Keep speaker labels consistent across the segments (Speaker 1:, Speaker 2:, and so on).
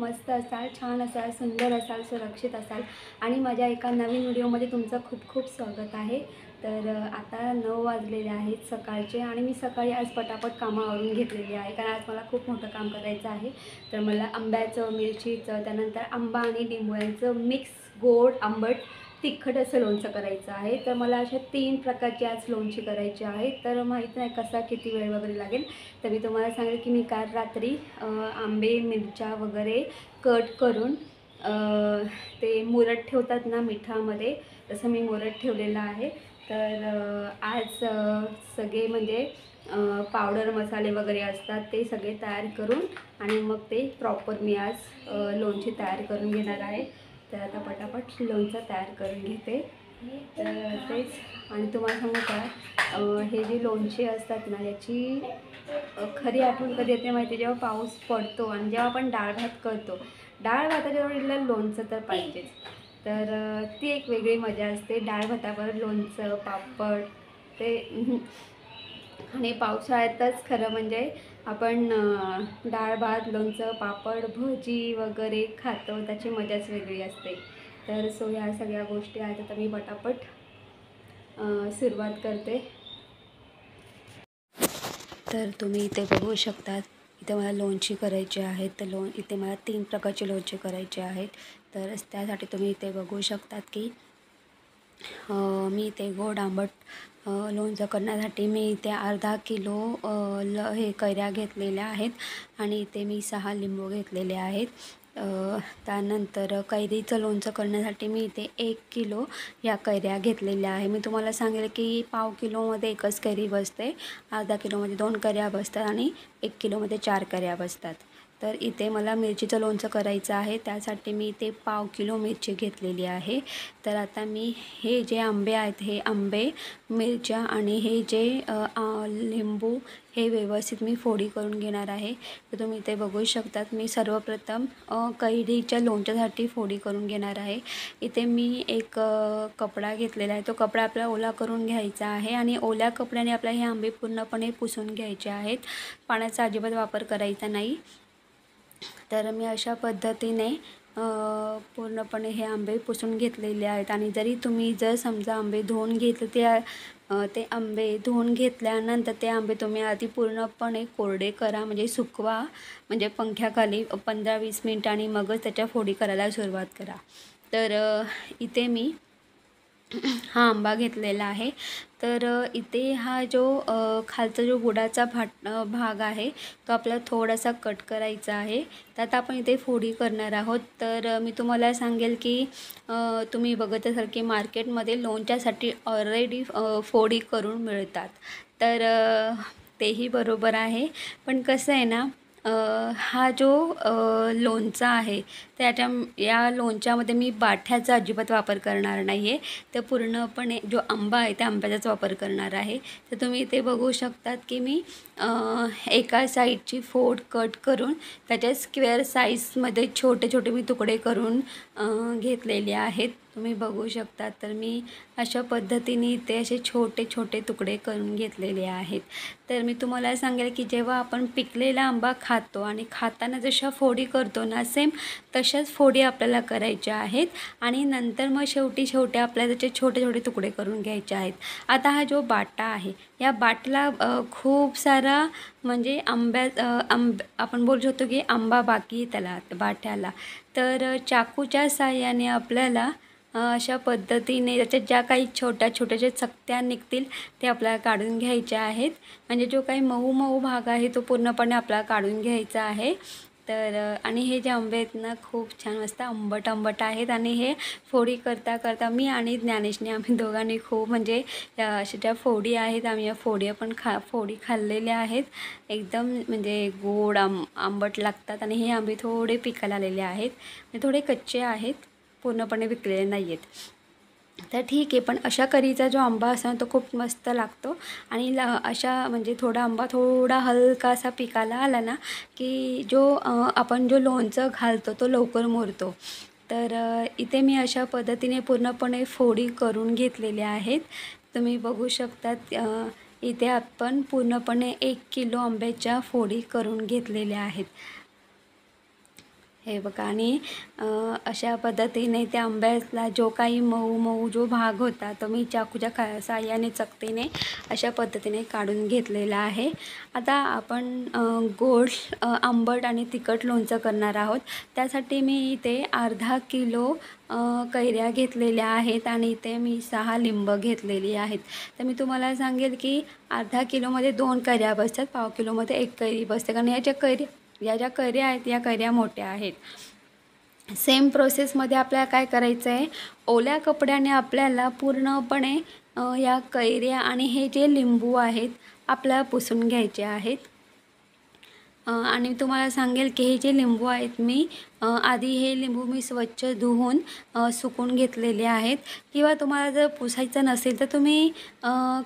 Speaker 1: मस्त असाल, छान असाल, सुंदर असाल, सुरक्षित असाल आणि माझ्या एका नवीन व्हिडिओमध्ये तुमचं खूप खूप स्वागत आहे। तर आता 9 वाजलेले आहेत सकाळचे आणि मी सकाळी आज पटापट कामं आवरून घेतलेली आहे, कारण आज मला खूप मोठं काम करायचं आहे। तर मला आंब्याचं, मिरचीचं, त्यानंतर आंबा आणि लिंबू यांचं मिक्स गोड, आंबट, तिखट असं लोणचं करायचं आहे। तर मला अशा 3 प्रकारची आज लोणची करायची आहे। तर माहीत नाही कसा किती वेळ वगैरे लागेल, तर मी तुम्हाला सांगेल की मी काल रात्री आंबे, मिरच्या वगैरे कट करून ते मुरत ठेवतात ना मिठामध्ये, तसं मी मुरत ठेवलेलं आहे। तर आज सगळे म्हणजे पावडर मसाले वगैरे असतात ते सगळे तयार करून आणि मग ते प्रॉपर मी आज लोणची तयार करून घेणार आहे। तर आता पटापट लोणचं तयार करून घेते। तर तेच आणि तुम्हाला सांगू का, हे जे लोणचे असतात ना याची खरी आठवण कधी येते माहिती, जेव्हा पाऊस पडतो आणि जेव्हा आपण डाळ भात करतो। डाळ भाताच्या जोडीला लोणचं तर पाहिजेच। तर ती एक वेगळी मजा असते, डाळ भातावर लोणचं, पापड ते आणि पावसाळ्यातच खरं म्हणजे आपण डाळ भात, लोणचं, पापड, भजी वगैरे खातो, त्याची मजाच वेगळी असते। तर ह्या सगळ्या गोष्टी आहेत। आता मी पटापट सुरुवात करते। तर तुम्ही इथे बघू शकतात, इथे मला लोणची करायची आहे। तर इथे मला 3 प्रकारचे लोणचे करायचे आहेत। तर त्यासाठी तुम्ही इथे बघू शकतात की मी इथे गोड आंबट लोणचं करण्यासाठी मी इथे अर्धा किलो हे कैऱ्या घेतलेल्या आहेत आणि इथे मी 6 लिंबू घेतलेले आहेत। त्यानंतर कैरीचं लोणचं करण्यासाठी मी इथे 1 किलो या कैऱ्या घेतलेल्या आहे। मी तुम्हाला सांगेल की पाव किलोमध्ये एकच कैरी बसते, अर्धा किलोमध्ये 2 कैऱ्या बसतात आणि 1 किलोमध्ये 4 कैऱ्या बसतात। तर इथे मला मिरचीचं लोणचं करायचं आहे, त्यासाठी मी इथे पाव किलो मिरची घेतलेली आहे। तर आता मी हे जे आंबे आहेत, हे आंबे, मिरच्या आणि हे जे लिंबू हे व्यवस्थित मी फोडी करून घेणार आहे। तर तुम्ही इथे बघू शकतात, मी सर्वप्रथम कैरीच्या लोणच्यासाठी फोडी करून घेणार आहे। इथे मी एक कपडा घेतलेला आहे, तो कपडा आपल्याला ओला करून घ्यायचा आहे आणि ओल्या कपड्याने आपल्याला हे आंबे पूर्णपणे पुसून घ्यायचे आहेत, पाण्याचा अजिबात वापर करायचा नाही। तर मी अशा पद्धतीने पूर्णपणे हे आंबे पुसून घेतलेले आहेत। आणि जरी तुम्ही जर समजा आंबे धुवून घेतले, ते आंबे धुवून घेतल्यानंतर ते आंबे तुम्ही आधी पूर्णपणे कोरडे करा, म्हणजे सुकवा, म्हणजे पंख्याखाली 15-20 मिनिटांनी मगच त्याच्या फोडी करायला सुरुवात करा। तर इथे मी हा आंबा घेतलेला आहे। तर इथे हा जो खालचा जो बुडाचा भाग आहे, तो आपल्याला थोडासा कट करायचा आहे। तर आता आपण इथे फोडी करणार आहोत। तर मी तुम्हाला सांगेल की तुम्ही बघत असाल की मार्केटमध्ये लोणच्यासाठी ऑलरेडी फोडी करून मिळतात। तर तेही बरोबर आहे, पण कसं आहे ना, हा जो लोणचा आहे, या लोणच्यामध्ये मी बाठ्याचा अजिबात वापर करणार नाही आहे। तर पूर्णपणे जो आंबा आहे त्या आंब्याचाच वापर करणार आहे। तर तुम्ही इथे बघू शकतात की मी एका साईडची फोड कट करून त्याच्या स्क्वेअर साईजमध्ये छोटे छोटे मी तुकडे करून घेतलेले आहेत, तुम्ही बघू शकता। तर मी अशा पद्धतीने इथे असे छोटे छोटे तुकडे करून घेतलेले आहेत। तर मी तुम्हाला सांगेल की जेव्हा आपण पिकलेला आंबा खातो आणि खाताना जशा फोडी करतो ना, सेम तशाच फोडी आपल्याला करायच्या आहेत आणि नंतर मग शेवटी आपल्याला त्याचे छोटे छोटे तुकडे करून घ्यायचे आहेत। आता हा जो बाटा आहे, या बाटला खूप सारा म्हणजे आपण बोलू शकतो की आंबा बाकी त्याला बाठ्याला। तर चाकूच्या साहाय्याने आपल्याला अशा पद्धतीने त्याच्यात ज्या काही छोट्या छोट्याशा चकत्या निघतील ते आपल्याला काढून घ्यायच्या आहेत, म्हणजे जो काही मऊ मऊ भाग आहे तो पूर्णपणे आपल्याला काढून घ्यायचा आहे। तर आणि हे जे आंबे आहेत ना, खूप छान मस्त आंबट आंबट आहेत आणि हे फोडी करता करता मी आणि ज्ञानेशने आम्ही दोघांनी खूप म्हणजे अशा ज्या फोडी आहेत, आम्ही या फोडी पण फोडी खाल्लेल्या आहेत। एकदम म्हणजे गोड आंबट लागतात आणि हे आंबे थोडे पिकायला आलेले आहेत, म्हणजे थोडे कच्चे आहेत, पूर्णपणे विकलेले नाही आहेत। तर ठीक आहे, पण अशा करीचा जो आंबा असतो ना तो खूप मस्त लागतो आणि अशा म्हणजे थोडा आंबा थोडा हलका असा पिकाला आला ना की आपण जो लोणचं घालतो तो लवकर मुरतो। तर इथे मी अशा पद्धतीने पूर्णपणे फोडी करून घेतलेल्या आहेत, तुम्ही बघू शकतात। इथे आपण पूर्णपणे 1 किलो आंब्याच्या फोडी करून घेतलेल्या आहेत। हे बघा आणि अशा पद्धतीने त्या आंब्याला जो काही मऊ मऊ जो भाग होता तो मी चाकूच्या साहाय्याने चकतीने अशा पद्धतीने काढून घेतलेला आहे। आता आपण गोड आंबट आणि तिखट लोणचं करणार आहोत। त्यासाठी मी इथे अर्धा किलो कैऱ्या घेतलेल्या आहेत आणि इथे मी 6 लिंब घेतलेली आहेत। तर मी तुम्हाला सांगेल की अर्धा किलोमध्ये 2 कैऱ्या बसतात, पाव किलोमध्ये 1 कैरी बसते, कारण या ज्या कैऱ्या आहेत या कैऱ्या मोठ्या आहेत। सेम प्रोसेसमध्ये आपल्याला काय करायचं आहे, ओल्या कपड्याने आपल्याला पूर्णपणे या कैऱ्या आणि हे जे लिंबू आहेत आपल्याला पुसून घ्यायचे आहेत। आणि तुम्हाला सांगेल की हे जे लिंबू आहेत मी आधी हे लिंबू मी स्वच्छ धुवून सुकून घेतलेले आहेत, किंवा तुम्हाला जर पुसायचं नसेल तर तुम्ही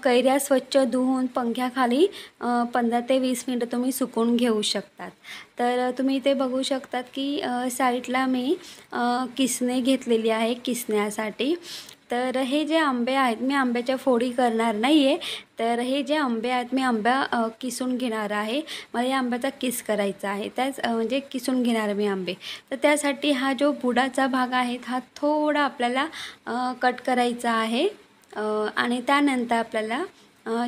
Speaker 1: कैऱ्या स्वच्छ धुवून पंख्याखाली 15 ते 20 मिनिटं तुम्ही सुकून घेऊ शकतात। तर तुम्ही इथे बघू शकतात की साईडला मी किसणे घेतलेली आहे किसण्यासाठी। तर हे जे आंबे आहेत मी आंब्याच्या फोडी करणार नाही आहे, तर हे जे आंबे आहेत मी आंबा किसून घेणार आहे। मला या आंब्याचा किस करायचा आहे, त्याच म्हणजे किसून घेणार मी आंबे। तर त्यासाठी हा जो बुडाचा भाग आहे हा थोडा आपल्याला कट करायचा आहे आणि त्यानंतर आपल्याला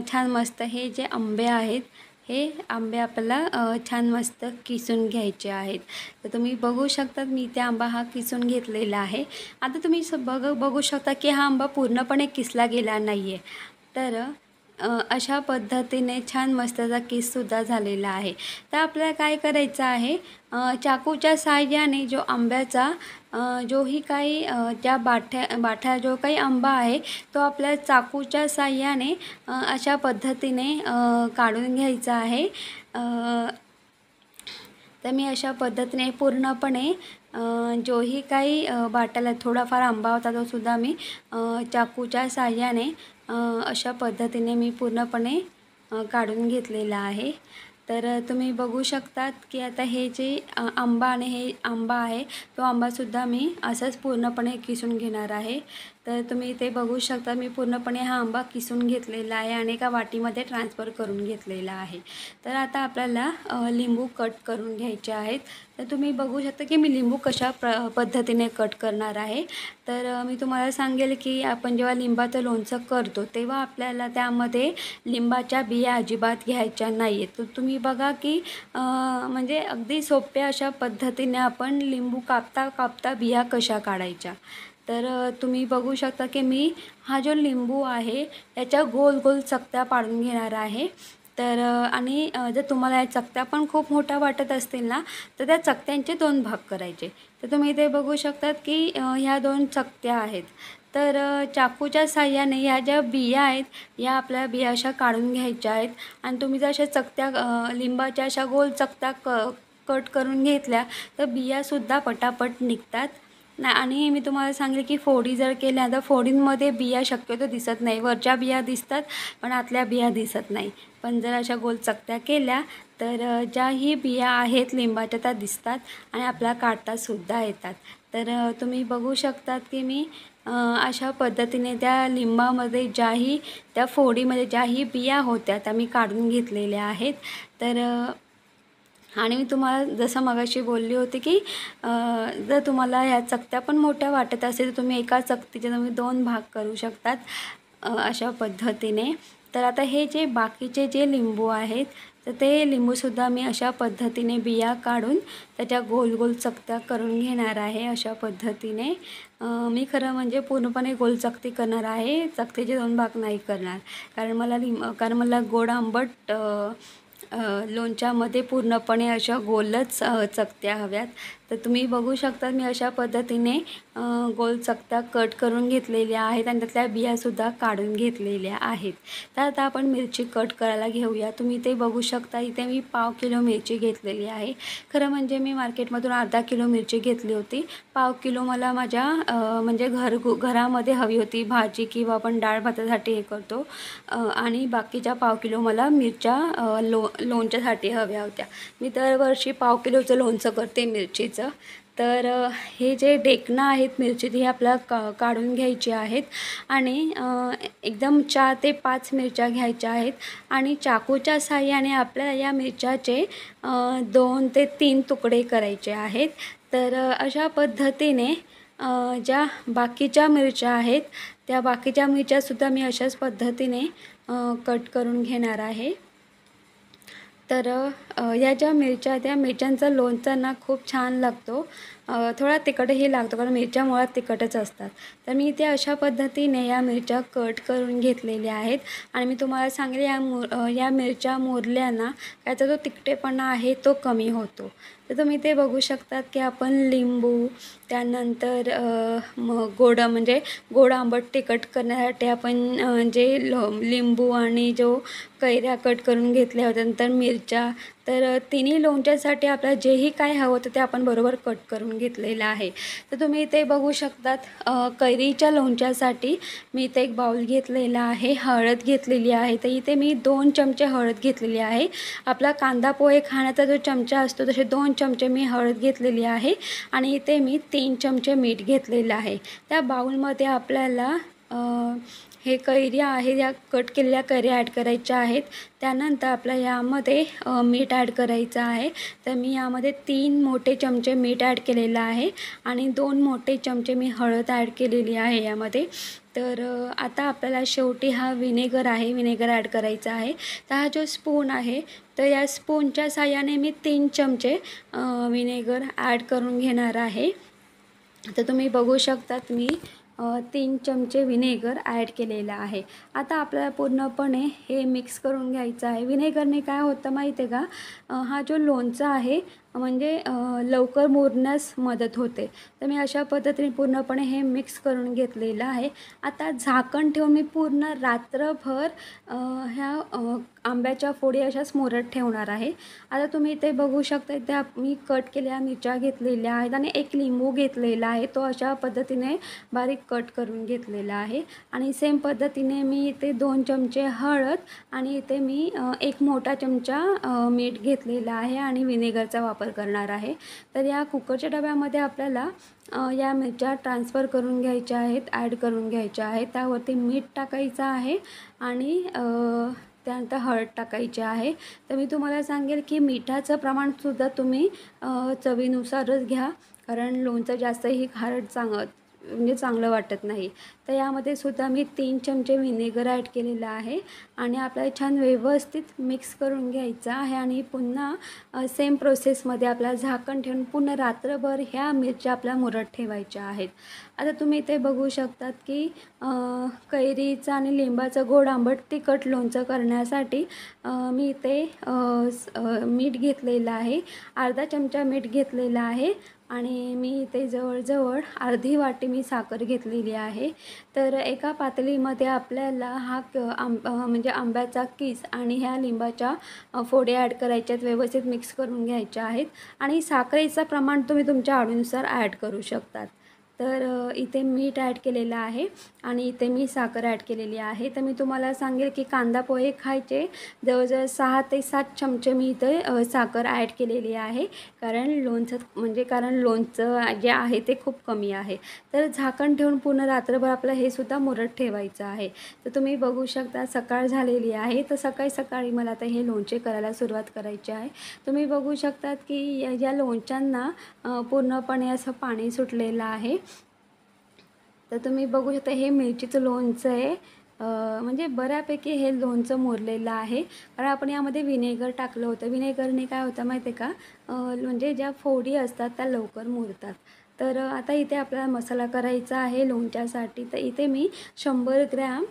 Speaker 1: छान मस्त हे जे आंबे आहेत हे आंबे आपल्याला छान मस्त किसून घ्यायचे आहेत। तर तुम्ही बघू शकता मी इथे आंबा हा किसून घेतलेला आहे। आता तुम्ही बघू शकता की हा आंबा पूर्णपणे किसला गेला नाही आहे, तर अशा पद्धतीने छान मस्त त्याचा किससुद्धा झालेला आहे। तर आपल्याला काय करायचं आहे, चाकूच्या साहाय्याने जो आंब्याचा जोही काही ज्या बाठ्या जो काही आंबा आहे तो आपल्या चाकूच्या साहाय्याने अशा पद्धतीने काढून घ्यायचा आहे। तर मी अशा पद्धतीने पूर्णपणे जोही काही बाटाला थोडाफार आंबा होता तो सुद्धा मी चाकूच्या साहाय्याने अशा पद्धतीने मी पूर्णपणे काढून घेतलेला आहे। तर तुम्ही बघू शकतात की आता हे जे आंबा आणि हे आंबा आहे तो आंबासुद्धा मी असंच पूर्णपणे किसून घेणार आहे। तर तुम्ही इथे बघू शकता मी पूर्णपणे हा आंबा किसून घेतलेला आहे आणि एका वाटीमध्ये ट्रान्सफर करून घेतलेला आहे। तर आता आपल्याला लिंबू कट करून घ्यायचे आहेत। तर तुम्ही बघू शकता की मी लिंबू कशा पद्धतीने कट करणार आहे। तर मी तुम्हाला सांगेल की आपण जेव्हा लिंबाचं लोणचं करतो तेव्हा आपल्याला त्यामध्ये लिंबाच्या बिया अजिबात घ्यायच्या नाही आहेत। तर तुम्ही बघा की म्हणजे अगदी सोप्या अशा पद्धतीने आपण लिंबू कापता कापता बिया कशा काढायच्या। तर तुम्ही बघू शकता की मी हा जो लिंबू आहे याच्या गोल गोल चकत्या पाडून घेणार आहे। तर आणि जर तुम्हाला या चकत्या पण खूप मोठ्या वाटत असतील ना तर त्या चकत्यांचे 2 भाग करायचे। तर तुम्ही इथे बघू शकतात की ह्या 2 चकत्या आहेत। तर चाकूच्या साहाय्याने ह्या ज्या बिया आहेत या आपल्या बिया अशा काढून घ्यायच्या आहेत आणि तुम्ही जर अशा चकत्या लिंबाच्या अशा गोल चकत्या कट करून घेतल्या तर बियासुद्धा पटापट निघतात आणि मी तुम्हाला सांगेल की फोडी जर केल्या तर फोडींमध्ये बिया शक्यतो दिसत नाही, वरच्या बिया दिसतात पण आतल्या बिया दिसत नाही। पण जर अशा गोल चकत्या केल्या तर ज्याही बिया आहेत लिंबाच्या त्या दिसतात आणि आपल्याला काढतासुद्धा येतात। तर तुम्ही बघू शकतात की मी अशा पद्धतीने त्या लिंबामध्ये त्या फोडीमध्ये ज्याही बिया होत्या त्या मी काढून घेतलेल्या आहेत। तर आणि मी तुम्हाला जसं मगाशी बोलली होती की जर तुम्हाला ह्या चकत्या पण मोठ्या वाटत असेल तर तुम्ही एका चकतीचे तुम्ही 2 भाग करू शकतात अशा पद्धतीने। तर आता हे जे बाकीचे जे लिंबू आहेत तर ते लिंबूसुद्धा मी अशा पद्धतीने बिया काढून त्याच्या गोल गोल चकत्या करून घेणार आहे। अशा पद्धतीने मी खरं म्हणजे पूर्णपणे गोल चकती करणार आहे, चकतीचे 2 भाग नाही करणार, कारण मला गोड आंबट लोणच्यामध्ये पूर्णपणे अशा गोलच चकत्या हव्यात। तर तुम्ही बघू शकता मी अशा पद्धतीने गोल चकत्या कट करून घेतलेल्या आहेत आणि त्यातल्या बियासुद्धा काढून घेतलेल्या आहेत। तर आता आपण मिरची कट करायला घेऊया। तुम्ही ते बघू शकता इथे मी पाव किलो मिरची घेतलेली आहे। खरं म्हणजे मी मार्केटमधून अर्धा किलो मिरची घेतली होती, पाव किलो मला माझ्या म्हणजे घरामध्ये हवी होती भाजी किंवा आपण डाळ भातासाठी हे करतो आणि बाकीच्या पाव किलो मला मिरच्या लोणच्यासाठी हव्या होत्या। मी दरवर्षी पाव किलोचं लोणचं करते मिरचीचं। तर हे जे डेकणं आहेत मिरचीची हे आपल्याला काढून घ्यायची आहेत आणि एकदम 4 ते 5 मिरच्या घ्यायच्या आहेत आणि चाकूच्या साहाय्याने आपल्याला या मिरच्याचे 2 ते 3 तुकडे करायचे आहेत। तर अशा पद्धतीने ज्या बाकीच्या मिरच्या आहेत त्या बाकीच्या मिरच्यासुद्धा मी अशाच पद्धतीने कट करून घेणार आहे। तर या ज्या मिरच्या त्या मिरच्यांचा लोणचा ना खूप छान लागतो, थोडा तिखटही लागतो कारण मिरच्या मुळात तिखटच असतात। तर मी ते अशा पद्धतीने या मिरच्या कट करून घेतलेल्या आहेत आणि मी तुम्हाला सांगेल या मिरच्या मोरल्या ना त्याचा जो तिखटेपणा आहे तो कमी होतो। तर तुम्ही ते बघू शकतात की आपण लिंबू त्यानंतर गोड म्हणजे गोड आंबट तिखट करण्यासाठी आपण जे लिंबू आणि जो कैऱ्या कट करून घेतल्या होत्या, नंतर मिरच्या, तर तिन्ही लोणच्यासाठी आपल्याला जेही काय हवं होतं ते आपण बरोबर कट करून घेतलेलं आहे। तर तुम्ही इथे बघू शकतात कैरीच्या लोणच्यासाठी मी इथे एक बाउल घेतलेला आहे, हळद घेतलेली आहे। तर इथे मी 2 चमचे हळद घेतलेली आहे। आपला कांदा पोहे खाण्याचा जो चमचा असतो तसे 2 चमचे मी हळद घेतलेली आहे आणि इथे मी 3 चमचे मीठ घेतलेलं आहे। त्या बाउलमध्ये आपल्याला हे कैऱ्या आहे या कट केलेल्या कैऱ्या ॲड करायच्या आहेत। त्यानंतर आपल्या यामध्ये मीठ ॲड करायचं आहे। तर मी यामध्ये 3 मोठे चमचे मीठ ॲड केलेलं आहे आणि 2 मोठे चमचे मी हळद ॲड केलेली आहे यामध्ये। तर आता आपल्याला शेवटी हा विनेगर आहे, विनेगर ॲड करायचा आहे। तर हा जो स्पून आहे तर या स्पूनच्या साहाय्याने मी 3 चमचे विनेगर ॲड करून घेणार आहे। तर तुम्ही बघू शकतात मी 3 चमचे विनेगर ॲड केलेलं आहे। आता आपल्याला पूर्णपणे हे मिक्स करून घ्यायचं आहे। विनेगरने काय होतं माहिती आहे का, हा जो लोणचा आहे म्हणजे लवकर मुरण्यास मदत होते। तर मी अशा पद्धतीने पूर्णपणे हे मिक्स करून घेतलेलं आहे। आता झाकण ठेवून मी पूर्ण रात्रभर ह्या आंब्याच्या फोडी अशाच मुरत ठेवणार आहे। आता तुम्ही इथे बघू शकता त्या मी कट केलेल्या मिरच्या घेतलेल्या आहेत आणि एक लिंबू घेतलेला आहे, तो अशा पद्धतीने बारीक कट करून घेतलेला आहे आणि सेम पद्धतीने मी इथे 2 चमचे हळद आणि इथे मी 1 मोठा चमचा मीठ घेतलेला आहे आणि विनेगरचा वापर करणार आहे। तर या कुकरच्या डब्यामध्ये आपल्याला या मिरच्या ट्रान्सफर करून घ्यायच्या आहेत, ॲड करून घ्यायच्या आहेत। त्यावरती मीठ टाकायचं आहे आणि त्यानंतर हळद टाकायची आहे। तर मी तुम्हाला सांगेल की मिठाचं प्रमाणसुद्धा तुम्ही चवीनुसारच घ्या, कारण लोणचं जास्तही खारट म्हणजे चांगलं वाटत नाही। तर यामध्ये सुद्धा मी 3 चमचे विनेगर ॲड केलेलं आहे आणि आपल्याला छान व्यवस्थित मिक्स करून घ्यायचं आहे आणि पुन्हा सेम प्रोसेसमध्ये आपल्याला झाकण ठेवून पूर्ण रात्रभर ह्या मिरच्या आपल्या मुरत ठेवायच्या आहेत। आता तुम्ही इथे बघू शकतात की कैरीचं आणि लिंबाचं गोड आंबट तिखट लोणचं करण्यासाठी मी इथे मीठ घेतलेलं आहे, अर्धा चमचा मीठ घेतलेला आहे आणि मी इथे जवळजवळ अर्धी वाटी मी साखर घेतलेली आहे। तर एका पातेलीमध्ये आपल्याला हा म्हणजे आंब्याचा किस आणि ह्या लिंबाच्या फोड्या ॲड करायच्या आहेत, व्यवस्थित मिक्स करून घ्यायच्या आहेत आणि साखरेचं प्रमाण तुम्ही तुमच्या आवडीनुसार ॲड करू शकतात। तर इथे मीठ ॲड केलेलं आहे आणि इथे मी साखर ॲड केलेली आहे। तर मी तुम्हाला सांगेल की कांदा पोहे खायचे जवळजवळ 6 ते 7 चमचे मी इथे साखर ॲड केलेली आहे, कारण लोणचं जे आहे ते खूप कमी आहे। तर झाकण ठेवून पूर्ण रात्रभर आपलं हे सुद्धा मुरत ठेवायचं आहे। तर तुम्ही बघू शकता सकाळ झालेली आहे, तर सकाळी मला आता हे लोणचे करायला सुरुवात करायची आहे। तुम्ही बघू शकतात की या लोणच्यांना पूर्णपणे असं पाणी सुटलेलं आहे। तर तुम्ही बघू शकता हे मिरचीचं लोणचं आहे, म्हणजे बऱ्यापैकी हे लोणचं मुरलेलं आहे, कारण आपण यामध्ये विनेगर टाकलं होतं। विनेगरने काय होतं माहिती आहे का, म्हणजे ज्या फोडी असतात त्या लवकर मुरतात। तर आता इथे आपल्याला मसाला करायचा आहे लोणच्यासाठी। तर इथे मी 100 ग्रॅम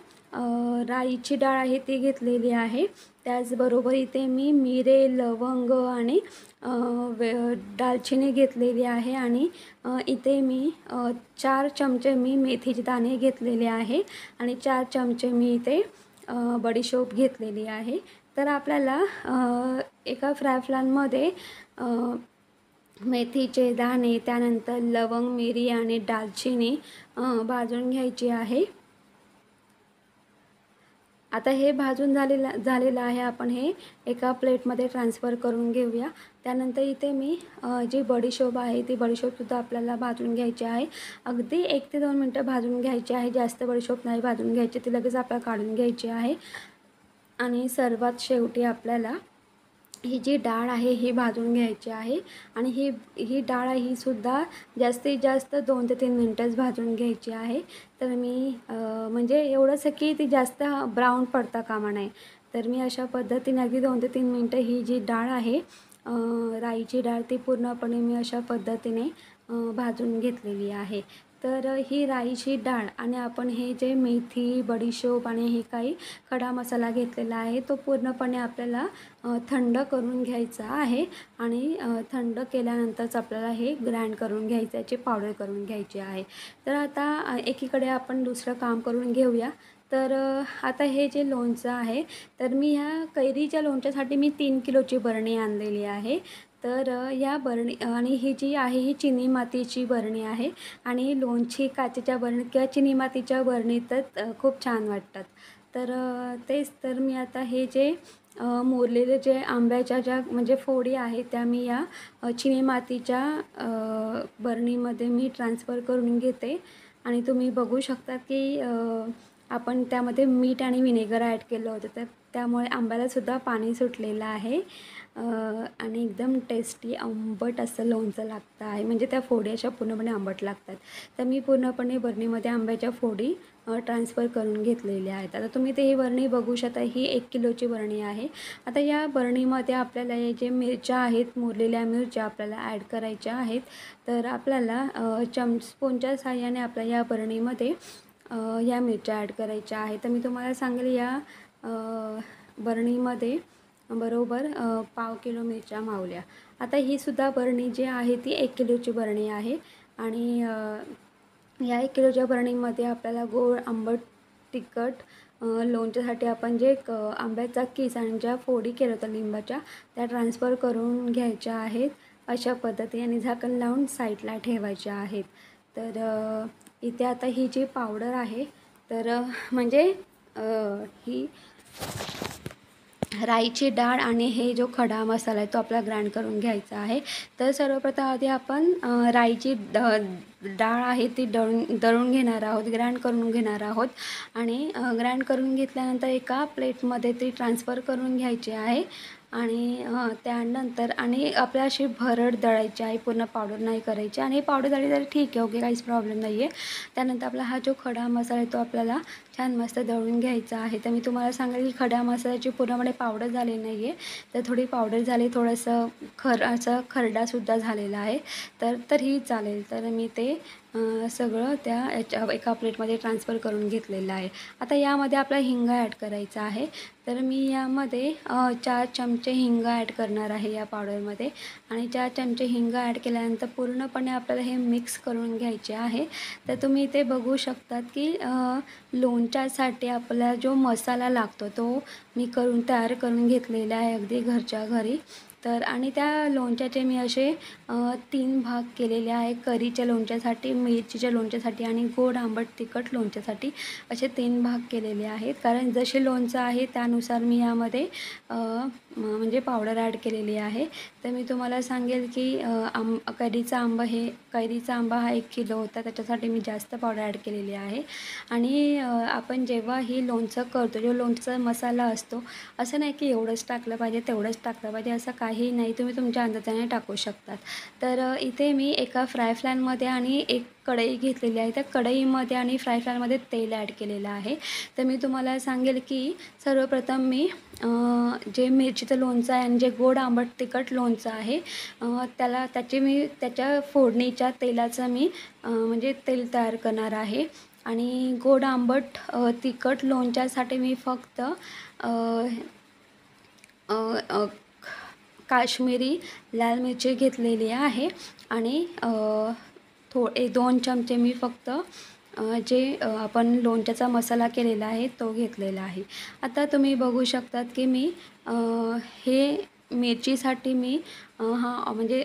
Speaker 1: राईची डाळ आहे ती घेतलेली आहे। त्याचबरोबर इथे मी मिरे, लवंग आणि दालचिनी घेतलेली आहे आणि इथे मी 4 चमचे मी मेथीचे दाणे घेतलेले आहे आणि 4 चमचे मी इथे बडीशोप घेतलेली आहे। तर आपल्याला एका फ्राय पॅनमध्ये मेथीचे दाणे, त्यानंतर लवंग, मिरी आणि दालचिनी भाजून घ्यायची आहे। आता हे भाजून झालेलं आहे, आपण हे एका प्लेटमध्ये ट्रान्सफर करून घेऊया। त्यानंतर इथे मी जी बडीशोप आहे ती बडीशोपसुद्धा आपल्याला भाजून घ्यायची आहे। अगदी 1 ते 2 मिनटं भाजून घ्यायची आहे, जास्त बडीशोप नाही भाजून घ्यायची, ती लगेच आपल्याला काढून घ्यायची आहे। आणि सर्वात शेवटी आपल्याला ही जी डाळ आहे ही भाजून घ्यायची आहे आणि ही डाळ ही सुद्धा जास्तीत जास्त 2 ते 3 मिनटंच भाजून घ्यायची आहे. तर मी म्हणजे एवढंच की ती जास्त ब्राऊन पडता कामा नये. तर मी अशा पद्धतीने अगदी 2 ते 3 मिनटं ही जी डाळ आहे राईची डाळ ती पूर्णपणे मी अशा पद्धतीने भाजून घेतलेली आहे. तर ही राईची डाळ आणि आपण हे जे मेथी, बडीशोप आणि हे काही खडा मसाला घेतलेला आहे तो पूर्णपणे आपल्याला थंड करून घ्यायचा आहे आणि थंड केल्यानंतरच आपल्याला हे ग्राइंड करून घ्यायचं, याची पावडर करून घ्यायची आहे. तर आता एकीकडे आपण दुसरं काम करून घेऊया. तर आता हे जे लोणचं आहे तर मी ह्या कैरीच्या लोणच्यासाठी मी 3 किलोची बरणी आणलेली आहे. तर या बरणी आणि ही जी आहे ही चिनी मातीची बरणी आहे आणि लोणची काचेच्या बरणीत किंवा चिनी मातीच्या बरणीतच खूप छान वाटतात. तर तेच तर मी आता हे जे मोडलेले जे आंब्याच्या ज्या म्हणजे फोडी आहेत त्या मी या चिनी मातीच्या बरणीमध्ये मी ट्रान्सफर करून घेते आणि तुम्ही बघू शकता की आपण त्यामध्ये मीठ आणि व्हिनेगर ॲड केलं होतं तर त्यामुळे आंब्यालासुद्धा पाणी सुटलेलं आहे आणि एकदम टेस्टी आंबट असं लोणचं लागतं आहे. म्हणजे त्या फोडी अशा पूर्णपणे आंबट लागतात. तर मी पूर्णपणे बरणीमध्ये आंब्याच्या फोडी ट्रान्सफर करून घेतलेल्या आहेत. आता तुम्ही ते ही बरणी बघू शकता, ही 1 किलोची बरणी आहे. आता या बरणीमध्ये आपल्याला हे जे मिरच्या आहेत, मुरलेल्या मिरच्या आपल्याला ॲड करायच्या आहेत. तर आपल्याला स्पूनच्या साहाय्याने आपल्या या बरणीमध्ये या मिरच्या ॲड करायच्या आहेत. तर मी तुम्हाला सांगेल या बरणीमध्ये बरोबर पाव किलो मिरच्या मावल्या. आता ही सुद्धा बरणी जी आहे ती 1 किलोची बरणी आहे आणि या 1 किलोच्या बरणीमध्ये आपल्याला गोड, आंबट, तिखट लोणच्यासाठी आपण जे आंब्याचा किस आणि ज्या फोडी केल्या होत्या लिंबाच्या त्या ट्रान्सफर करून घ्यायच्या आहेत अशा पद्धतीने आणि झाकण लावून साईडला ठेवायच्या आहेत. तर इथे आता ही जी पावडर आहे तर म्हणजे ही राईची डाळ आणि हे जो खडा मसाला आहे तो आपल्याला ग्राइंड करून घ्यायचा आहे. तर सर्वप्रथम आधी आपण राईची डाळ आहे ती दळून घेणार आहोत, ग्राइंड करून घेणार आहोत आणि ग्राइंड करून घेतल्यानंतर एका प्लेटमध्ये ती ट्रान्सफर करून घ्यायची आहे आणि त्यानंतर आणि आपल्याला अशी भरड दळायची आहे, पूर्ण पावडर नाही करायची आणि पावडर दळली तरी ठीक आहे, ओके, काहीच प्रॉब्लेम नाही आहे. त्यानंतर आपला हा जो खडा मसाला आहे तो आपल्याला छान मस्त दळून घ्यायचा आहे. तर मी तुम्हाला सांगेल की खडा मसाल्याची पूर्णपणे पावडर झाली नाही आहे, तर थोडी पावडर झाली, थोडंसं असं खरडासुद्धा झालेला आहे, तरीही चालेल. तर मी ते सगळं त्या एका प्लेटमध्ये ट्रान्सफर करून घेतलेलं आहे. आता यामध्ये आपला हिंग ॲड करायचा आहे. तर मी यामध्ये 4 चमचे हिंग ॲड करणार आहे या पावडरमध्ये आणि 4 चमचे हिंग ॲड केल्यानंतर पूर्णपणे आपल्याला हे मिक्स करून घ्यायचे आहे. तर तुम्ही इथे बघू शकतात की लोणच्यासाठी आपला जो मसाला लागतो तो मी तयार करून घेतलेला आहे अगदी घरच्या घरी. तर आणि त्या लोणच्याचे मी असे 3 भाग केलेले आहे. कढीच्या लोणच्यासाठी, मिरचीच्या लोणच्यासाठी आणि गोड आंबट तिखट लोणच्यासाठी असे 3 भाग केलेले आहेत. कारण जसे लोणचं आहे त्यानुसार मी यामध्ये म्हणजे पावडर ॲड केलेली आहे. तर मी तुम्हाला सांगेल की कैरीचा आंबा हा 1 किलो होता, त्याच्यासाठी मी जास्त पावडर ॲड केलेली आहे. आणि आपण जेव्हा ही लोणचं करतो, जो लोणचा मसाला असतो, असं नाही की एवढंच टाकलं पाहिजे, तेवढंच टाकलं पाहिजे, असं काही नाही, तुम्ही तुमच्या अंदाजाने टाकू शकतात. तर इथे मी एका फ्राय पॅनमध्ये आणि एक कढई घेतलेली आहे. त्या कढईमध्ये आणि फ्राय पॅनमध्ये तेल ॲड केलेलं आहे. तर मी तुम्हाला सांगेल की सर्वप्रथम मी जे मिरचीचं लोणचं आहे आणि जे गोड आंबट तिखट लोणचं आहे त्याच्या फोडणीच्या तेलाचं मी म्हणजे तेल तयार करणार आहे आणि गोड आंबट तिखट लोणच्यासाठी मी फक्त काश्मीरी लाल मिरची घेतलेली आहे आणि 2 चमचे मी फक्त जे आपण लोणच्याचा मसाला केलेला आहे तो घेतलेला आहे. आता तुम्ही बघू शकतात की मी हे मिरचीसाठी मी म्हणजे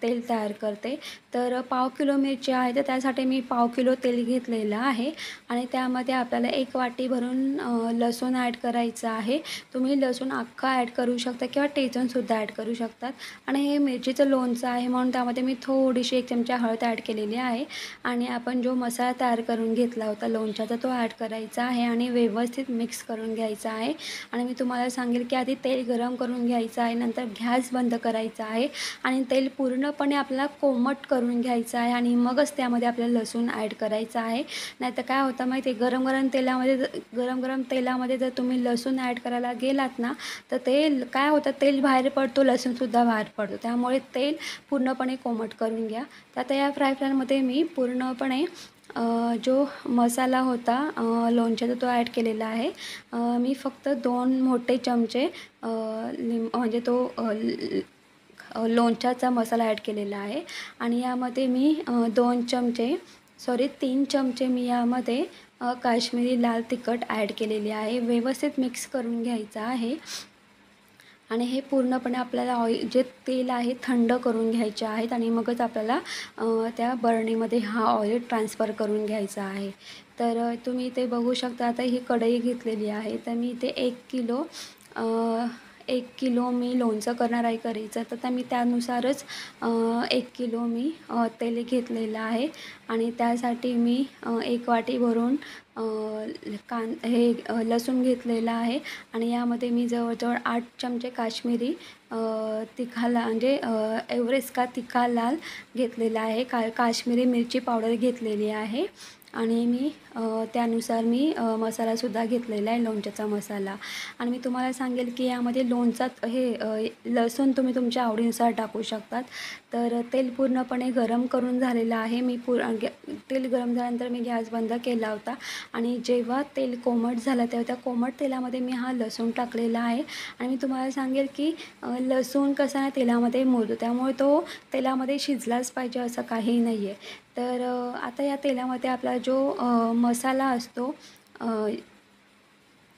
Speaker 1: तेल तयार करते. तर पाव किलो मिरची आहे तर त्यासाठी मी पाव किलो तेल घेतलेलं आहे आणि त्यामध्ये आपल्याला 1 वाटी भरून लसूण ॲड करायचं आहे. तुम्ही लसूण अख्खा ॲड करू शकता किंवा ठेचूनसुद्धा ॲड करू शकतात. आणि हे मिरचीचं लोणचं आहे म्हणून त्यामध्ये मी थोडीशी 1 चमचा हळद ॲड केलेली आहे आणि आपण जो मसाला तयार करून घेतला होता लोणच्याचा तो ॲड करायचा आहे आणि व्यवस्थित मिक्स करून घ्यायचा आहे. आणि मी तुम्हाला सांगेल की आधी तेल गरम करून घ्यायचं आहे, नंतर गॅस बंद करायचा आहे आणि तेल पूर्णपणे आपल्याला कोमट करून घ्यायचं आहे आणि मगच त्यामध्ये आपल्याला लसूण ॲड करायचा आहे. नाहीतर काय होतं माहिती आहे, गरम तेलामध्ये जर तुम्ही लसूण ॲड करायला गेलात ना, तर ते काय होतं, तेल बाहेर पडतो, लसूणसुद्धा बाहेर पडतो. त्यामुळे तेल पूर्णपणे कोमट करून घ्या. तर आता या फ्राय पॅनमध्ये मी पूर्णपणे जो मसाला होता लोणच्याचा तो ॲड केलेला आहे. मी फक्त 2 मोठे चमचे म्हणजे तो लोणच्याचा मसाला ॲड केलेला आहे आणि यामध्ये मी 3 चमचे मी यामध्ये काश्मीरी लाल तिखट ॲड केलेली आहे. व्यवस्थित मिक्स करून घ्यायचं आहे आणि हे पूर्णपणे आपल्याला जे तेल आहे थंड करून घ्यायचे आहेत आणि मगच आपल्याला त्या बरणीमध्ये हा ऑइल ट्रान्सफर करून घ्यायचा आहे. तर तुम्ही इथे बघू शकता, आता ही कढई घेतलेली आहे. तर मी इथे 1 किलो मी लोणचं करणार आहे कढईचं, तर मी त्यानुसारच 1 किलो मी तेल घेतलेलं आहे आणि त्यासाठी मी 1 वाटी भरून लसूण घेतलेला आहे आणि यामध्ये मी जवळजवळ 8 चमचे काश्मीरी म्हणजे एव्हरेस्ट का तिखा लाल घेतलेला आहे. काश्मीरी मिरची पावडर घेतलेली आहे आणि मी त्यानुसार मी मसालासुद्धा घेतलेला आहे, लोणच्याचा मसाला. आणि मी तुम्हाला सांगेल की यामध्ये लोणचात लसूण तुम्ही तुमच्या आवडीनुसार टाकू शकतात. तर तेल पूर्णपणे गरम करून झालेलं आहे. तेल गरम झाल्यानंतर मी गॅस बंद केला होता आणि जेव्हा तेल कोमट झालं तेव्हा त्या कोमट तेलामध्ये मी हा लसूण टाकलेला आहे आणि मी तुम्हाला सांगेल की लसूण कसा ना तेलामध्ये मुरतो, त्यामुळे तो तेलामध्ये शिजलाच पाहिजे असं काही नाही आहे. तर आता या तेलामध्ये आपला जो मसाला असतो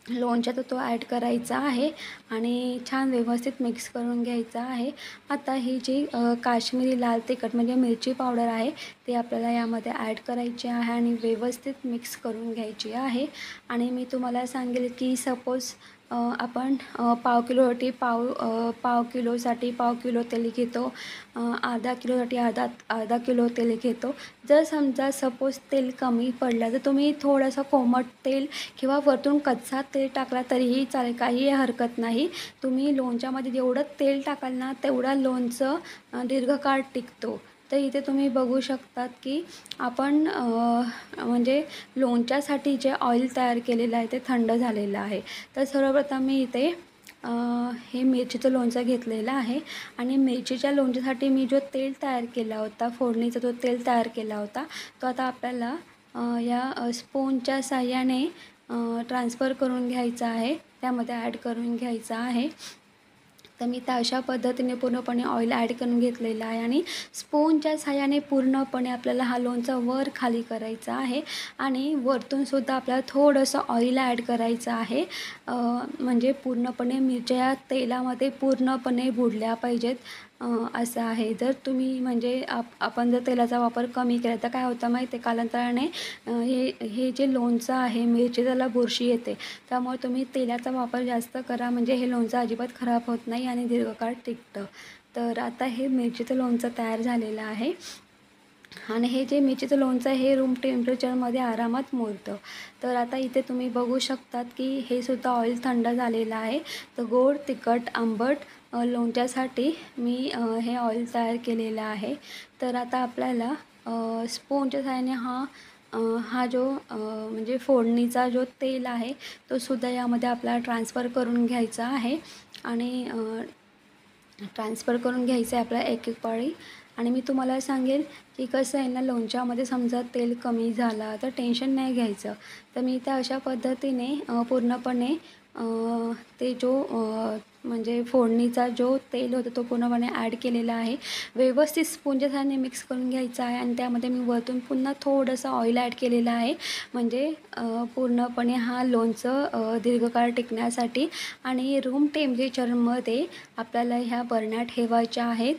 Speaker 1: लोणच्याचा तो ॲड करायचा आहे आणि छान व्यवस्थित मिक्स करून घ्यायचा आहे. आता ही जी काश्मीरी लाल तिखट म्हणजे मिरची पावडर आहे ती आपल्याला यामध्ये ॲड करायची आहे आणि व्यवस्थित मिक्स करून घ्यायची आहे. आणि मी तुम्हाला सांगेल की सपोज आपण पाव किलोसाठी पाव किलो तेल घेतो, अर्धा किलोसाठी अर्धा किलो तेल घेतो. जर समजा सपोज तेल कमी पडलं तर तुम्ही थोडंसं कोमट तेल किंवा वरतून कच्चा तेल टाकला तरीही चालेल, काहीही हरकत नाही. तुम्ही लोणच्यामध्ये जेवढं तेल टाकाल ना तेवढं लोणचं दीर्घकाळ टिकतो. तर इथे तुम्ही बघू शकतात की आपण म्हणजे लोणच्यासाठी जे ऑइल तयार केलेलं आहे ते थंड झालेलं आहे. तर सर्वप्रथम मी इथे हे मिरचीचं लोणचं घेतलेलं आहे आणि मिरचीच्या लोणच्यासाठी मी जो तेल तयार केला होता, फोडणीचा जो तेल तयार केला होता तो आता आपल्याला या स्पूनच्या साहाय्याने ट्रान्सफर करून घ्यायचा आहे, त्यामध्ये ॲड करून घ्यायचा आहे. तर मी त्या अशा पद्धतीने पूर्णपणे ऑइल ॲड करून घेतलेलं आहे आणि स्पूनच्या साहाय्याने पूर्णपणे आपल्याला हा लोणचा वर खाली करायचा आहे आणि वरतूनसुद्धा आपल्याला थोडंसं ऑइल ॲड करायचं आहे. म्हणजे पूर्णपणे मिरच्या या तेलामध्ये पूर्णपणे बुडल्या पाहिजेत असं आहे. जर तुम्ही म्हणजे आपण जर तेलाचा वापर कमी केला तर काय होतं माहिती आहे, कालांतराने हे जे लोणचं आहे मिरची त्याला बुरशी येते. त्यामुळे तुम्ही तेलाचा वापर जास्त करा, म्हणजे हे लोणचं अजिबात खराब होत नाही आणि दीर्घकाळ टिकतं. तर आता हे मिरचीचं लोणचं तयार झालेलं आहे आणि हे जे मिरचीचं लोणचं आहे हे रूम टेम्परेचरमध्ये आरामात मुरतं. तर आता इथे तुम्ही बघू शकतात की हे सुद्धा ऑइल थंड झालेलं आहे. तर गोड, तिखट, आंबट लोणच्यासाठी मी हे ऑइल तयार केलेलं आहे. तर आता आपल्याला स्पूनच्या सहाय्याने हा जो म्हणजे फोडणीचा जो तेल आहे तो सुद्धा यामध्ये आपल्याला ट्रान्सफर करून घ्यायचा आहे आणि ट्रान्सफर करून घ्यायचं आहे आपल्याला एक पाळी. आणि मी तुम्हाला सांगेल की कसं आहे ना, लोणच्यामध्ये समजा तेल कमी झाला तर टेन्शन नाही घ्यायचं. तर मी त्या अशा पद्धतीने पूर्णपणे ते जो म्हणजे फोडणीचा जो तेल होता तो पूर्णपणे ॲड केलेला आहे. व्यवस्थित स्पूनच्या सहाय्याने मिक्स करून घ्यायचं आहे आणि त्यामध्ये मी वरतून पुन्हा थोडंसं ऑइल ॲड केलेलं आहे, म्हणजे पूर्णपणे हा लोणचं दीर्घकाळ टिकण्यासाठी. आणि रूम टेम्परेचरमध्ये आपल्याला ह्या बरण्या ठेवायच्या आहेत.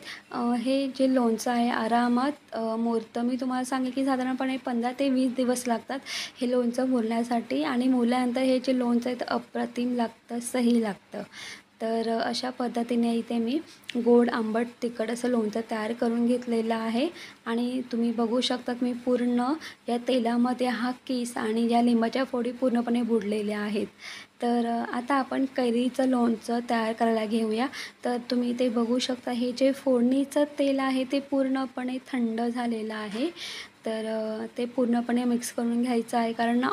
Speaker 1: हे जे लोणचं आहे आरामात मुरतं. मी तुम्हाला सांगेन की साधारणपणे 15 ते 20 दिवस लागतात हे लोणचं मुरण्यासाठी. आणि मुरल्यानंतर हे जे लोणचं आहे ते अप्रतिम लागतं, सही लागतं. तर अशा पद्धतीने इथे मी गोड आंबट तिखट असं लोणचं तयार करून घेतलेलं आहे. आणि तुम्ही बघू शकता मी पूर्ण या तेलामध्ये हा किस आणि या लिंबाच्या फोडी पूर्णपणे बुडलेल्या आहेत. तर आता आपण कैरीचं लोणचं तयार करायला घेऊया. तर तुम्ही इथे बघू शकता हे जे फोडणीचं तेल आहे ते पूर्णपणे थंड झालेलं आहे. तर ते पूर्णपणे मिक्स करून घ्यायचं आहे, कारण ना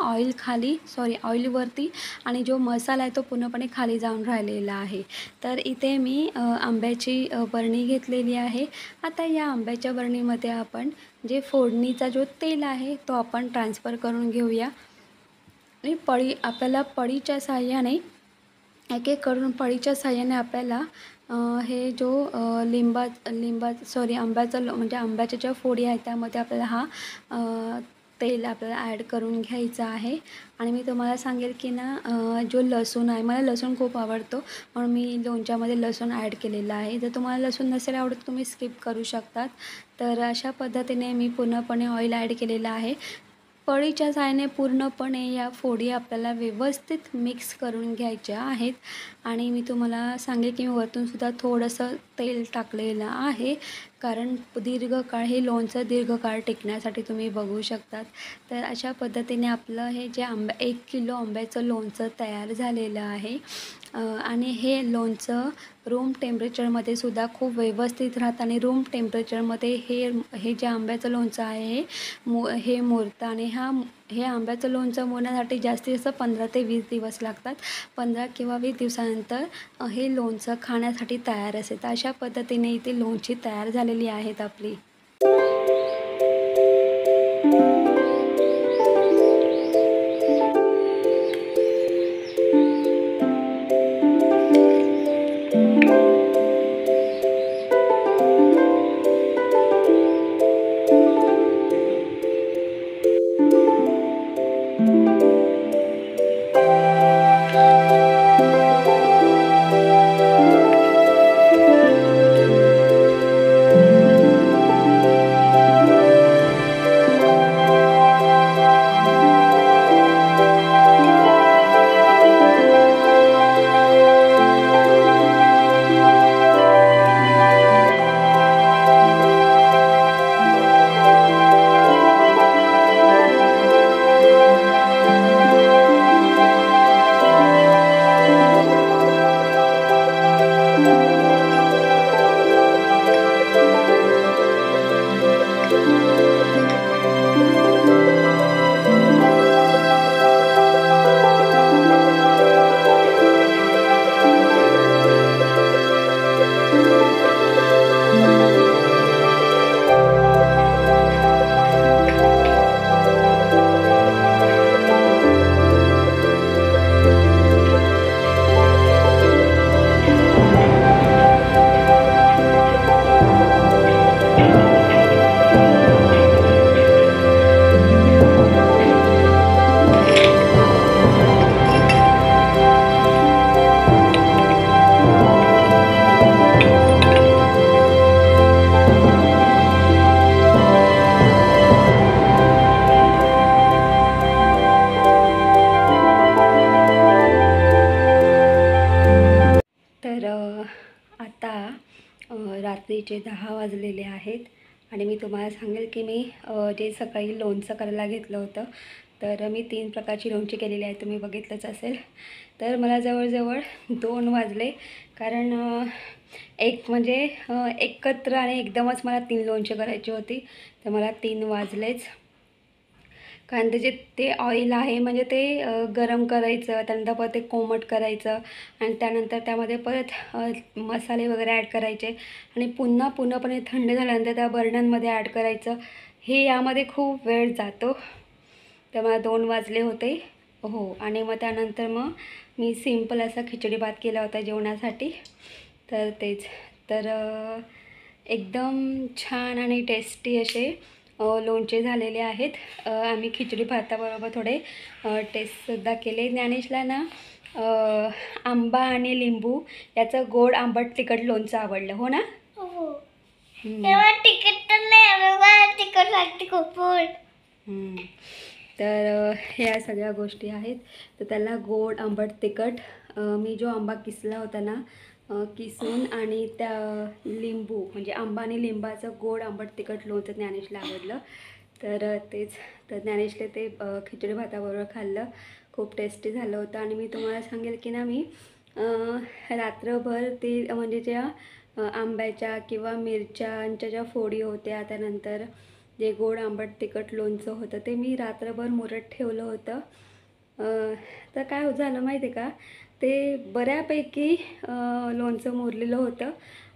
Speaker 1: ऑइलवरती आणि जो मसाला आहे तो पूर्णपणे खाली जाऊन राहिलेला आहे. तर इथे मी आंब्याची बरणी घेतलेली आहे. आता या आंब्याच्या बरणीमध्ये आपण जे फोडणीचा जो तेल आहे तो आपण ट्रान्सफर करून घेऊया. आणि आपल्याला पळीच्या साहाय्याने एक करून पळीच्या साहाय्याने आपल्याला हे जो म्हणजे आंब्याच्या ज्या फोडी आहेत त्यामध्ये आपल्याला तेल आपल्याला ॲड करून घ्यायचं आहे. आणि मी तुम्हाला सांगेल की ना जो लसूण आहे, मला लसूण खूप आवडतो म्हणून मी लोणच्यामध्ये लसूण ॲड केलेला आहे. जर तुम्हाला लसूण नसेल आवडत तुम्ही स्किप करू शकतात. तर अशा पद्धतीने मी पूर्णपणे ऑइल ॲड केलेलं आहे. पळीच्या साहाय्याने पूर्णपणे या फोडी आपल्याला व्यवस्थित मिक्स करून घ्यायच्या आहेत. आणि मी तुम्हाला सांगेन की मी वरतूनसुद्धा थोडंसं तेल टाकलेलं आहे, कारण हे लोणचं दीर्घकाळ टिकण्यासाठी तुम्ही बघू शकतात. तर अशा पद्धतीने आपलं हे जे 1 किलो आंब्याचं लोणचं तयार झालेलं आहे. आणि हे लोणचं रूम टेम्परेचरमध्ये सुद्धा खूप व्यवस्थित राहतं. आणि रूम टेम्परेचरमध्ये हे जे आंब्याचं लोणचं आहे हे मुरतं. आणि हे आंब्याचं लोणचं मुरण्यासाठी जास्तीत जास्त 15 ते 20 दिवस लागतात. 15 किंवा 20 दिवसानंतर हे लोणचं खाण्यासाठी तयार असते. तर अशा पद्धतीने इथे लोणची तयार झालेली आहेत आपली. आता रात्रीचे 10 वाजलेले आहेत आणि मी तुम्हाला सांगेल की मी जे सकाळी लोणचं करायला घेतलं होतं, तर मी 3 प्रकारची लोणची केलेली आहे, तुम्ही बघितलंच असेल. तर मला जवळजवळ 2 वाजले, कारण एक म्हणजे एकत्र आणि एकदमच मला 3 लोणची करायची होती, तर मला 3 वाजलेच. कारण ते ऑइल आहे म्हणजे ते गरम करायचं, त्यानंतर परत ते कोमट करायचं आणि त्यानंतर त्यामध्ये परत मसाले वगैरे ॲड करायचे आणि पूर्णपणे थंड झाल्यानंतर त्या बर्नरमध्ये ॲड करायचं. हे यामध्ये खूप वेळ जातो. तर मला 2 वाजले होते हो, आणि मग त्यानंतर मग मी सिंपल असा खिचडी भात केला होता जेवणासाठी. तर तेच तर एकदम छान आणि टेस्टी असे लोणचे झालेले आहेत. आम्ही खिचडी भाताबरोबर थोडे टेस्टसुद्धा केले. ज्ञानेशला ना आंबा आणि लिंबू याचं गोड आंबट तिखट लोणचं आवडलं, हो ना?
Speaker 2: तिखट तर नाही, तिखट लागते खूप.
Speaker 1: तर ह्या सगळ्या गोष्टी आहेत. तर त्याला गोड आंबट तिखट मी जो आंबा किसला होता ना, किसून आणि त्या लिंबू म्हणजे आंबा आणि लिंबाचं गोड आंबट तिखट लोणचं ज्ञानेशला आवडलं. तर तेच तर ज्ञानेशला ते खिचडी भाताबरोबर खाल्लं. खूप टेस्टी झालं होतं. आणि मी तुम्हाला सांगेल की ना, मी रात्रभर ते म्हणजे ज्या आंब्याच्या किंवा मिरच्यांच्या ज्या फोडी होत्या, त्यानंतर जे गोड आंबट तिखट लोणचं होतं ते मी रात्रभर मुरत ठेवलं होतं. तर काय झालं माहिती आहे का, ते बऱ्यापैकी लोणचं मुरलेलं होतं.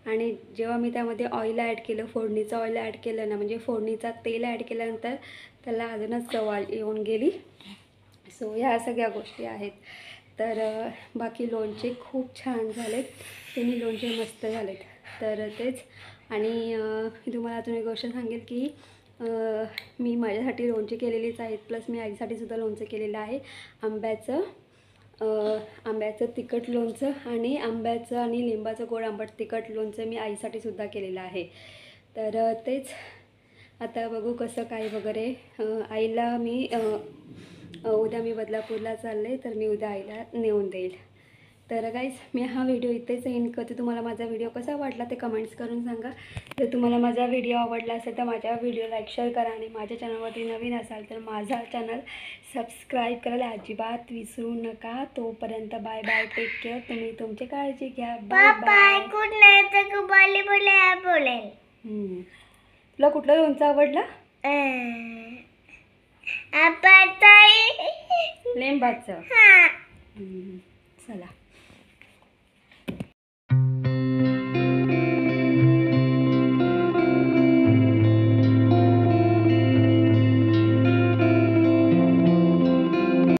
Speaker 1: आणि जेव्हा मी त्यामध्ये ऑइल ॲड केलं, फोडणीचं ऑइल ॲड केलं ना, म्हणजे फोडणीचा तेल ॲड केल्यानंतर त्याला अजूनच चव येऊन गेली. सो ह्या सगळ्या गोष्टी आहेत. तर बाकी लोणचे खूप छान झालेत, तिन्ही लोणचे मस्त झालेत. तर तेच. आणि मी तुम्हाला अजून एक गोष्ट सांगेल की मी माझ्यासाठी लोणचे केलेलीच आहेत, प्लस मी आईसाठी सुद्धा लोणचं केलेलं आहे. आंब्याचं तिखट लोणचं आणि आंब्याचं आणि लिंबाचं गोड आंबट तिखट लोणचं मी आईसाठी सुद्धा केलेलं आहे. तर तेच आता बघू कसं काय वगैरे. आईला मी उद्या मी बदलापूरला चालले, तर मी उद्या आईला नेऊन देईल. तर गाईज, मी हा व्हिडिओ इथेच एंड करते. तुम्हाला माझा व्हिडिओ कसा वाटला ते कमेंट्स करून सांगा. जर तुम्हाला माझा व्हिडिओ आवडला असेल तर माझ्या व्हिडिओ लाईक शेअर करा. आणि माझ्या चॅनलवरती नवीन असाल तर माझा चॅनल सबस्क्राईब करायला अजिबात विसरू नका. तोपर्यंत बाय बाय, टेक केअर. तुम्ही तुमची काळजी घ्या. Bye bye.
Speaker 2: Good night. बोलेल.
Speaker 1: तुला कुठलं लोणचं आवडलं? लिंबाचं. चला.